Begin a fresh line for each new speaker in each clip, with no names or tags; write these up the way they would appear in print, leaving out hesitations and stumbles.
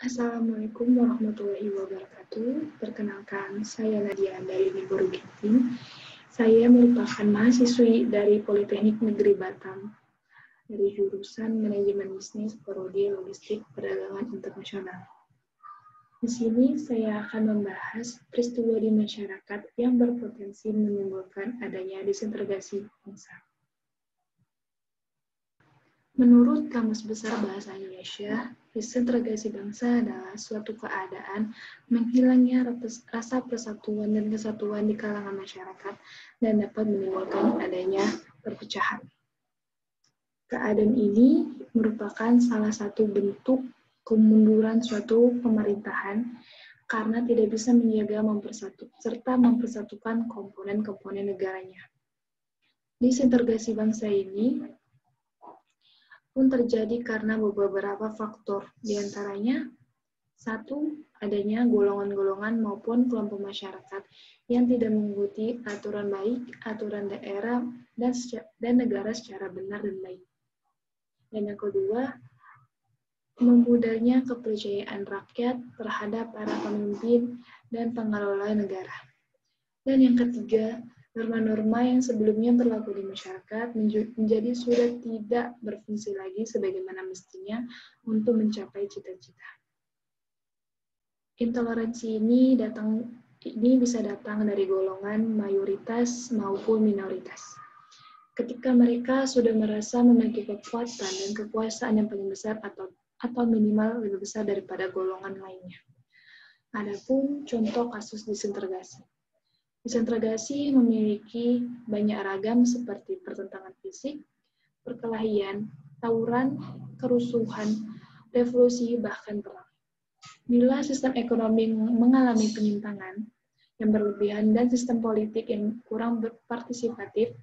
Assalamualaikum warahmatullahi wabarakatuh. Perkenalkan, saya Nadia dari Libur Ginting. Saya merupakan mahasiswi dari Politeknik Negeri Batam dari jurusan Manajemen Bisnis Prodi Logistik Perdagangan Internasional. Di sini saya akan membahas peristiwa di masyarakat yang berpotensi menimbulkan adanya disintegrasi bangsa. Menurut Kamus Besar Bahasa Indonesia, disintegrasi bangsa adalah suatu keadaan menghilangnya rasa persatuan dan kesatuan di kalangan masyarakat dan dapat menimbulkan adanya perpecahan. Keadaan ini merupakan salah satu bentuk kemunduran suatu pemerintahan karena tidak bisa menjaga serta mempersatukan komponen-komponen negaranya. Disintegrasi bangsa ini pun terjadi karena beberapa faktor, diantaranya satu, adanya golongan-golongan maupun kelompok masyarakat yang tidak mengikuti aturan baik, aturan daerah, dan negara secara benar dan baik. Dan yang kedua, memudahnya kepercayaan rakyat terhadap para pemimpin dan pengelola negara. Dan yang ketiga, norma-norma yang sebelumnya berlaku di masyarakat menjadi sudah tidak berfungsi lagi sebagaimana mestinya untuk mencapai cita-cita. Intoleransi ini bisa datang dari golongan mayoritas maupun minoritas. Ketika mereka sudah merasa memiliki kekuatan dan kekuasaan yang paling besar atau minimal lebih besar daripada golongan lainnya. Adapun contoh kasus disintegrasi. Disintegrasi memiliki banyak ragam seperti pertentangan fisik, perkelahian, tawuran, kerusuhan, revolusi, bahkan perang. Bila sistem ekonomi mengalami penyimpangan yang berlebihan dan sistem politik yang kurang partisipatif,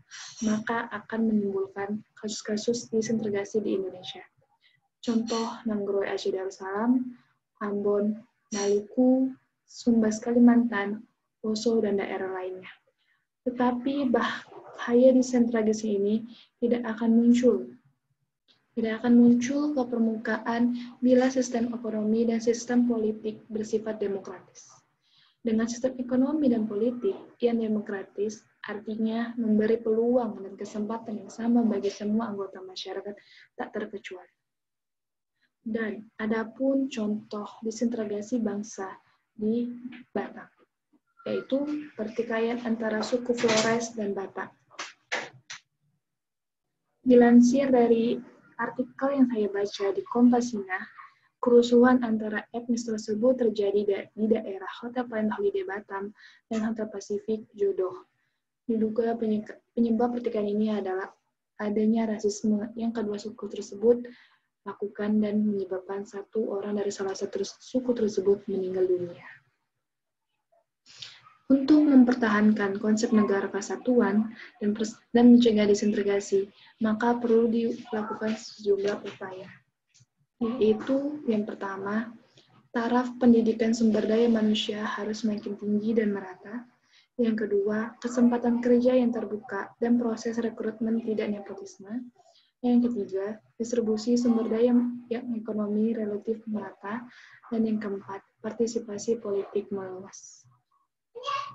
maka akan menimbulkan kasus-kasus disintegrasi di Indonesia. Contoh Nanggroe Aceh Darussalam, Ambon, Maluku, Sumbas Kalimantan, Poso, dan daerah lainnya. Tetapi bahaya disintegrasi ini tidak akan muncul ke permukaan bila sistem ekonomi dan sistem politik bersifat demokratis. Dengan sistem ekonomi dan politik yang demokratis, artinya memberi peluang dan kesempatan yang sama bagi semua anggota masyarakat tak terkecuali. Dan adapun contoh disintegrasi bangsa di Batak, yaitu pertikaian antara suku Flores dan Batak. Dilansir dari artikel yang saya baca di Kompasiana, kerusuhan antara etnis tersebut terjadi di daerah Hotel Planet Holiday Batam dan Hotel Pasifik Jodoh. Diduga penyebab pertikaian ini adalah adanya rasisme yang kedua suku tersebut lakukan dan menyebabkan satu orang dari salah satu suku tersebut meninggal dunia. Untuk mempertahankan konsep negara kesatuan dan mencegah disintegrasi, maka perlu dilakukan sejumlah upaya. Yaitu yang pertama, taraf pendidikan sumber daya manusia harus semakin tinggi dan merata. Yang kedua, kesempatan kerja yang terbuka dan proses rekrutmen tidak nepotisme. Yang ketiga, distribusi sumber daya yang ekonomi relatif merata. Dan yang keempat, partisipasi politik meluas.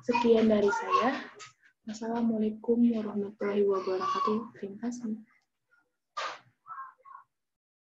Sekian dari saya. Wassalamualaikum warahmatullahi wabarakatuh. Terima kasih.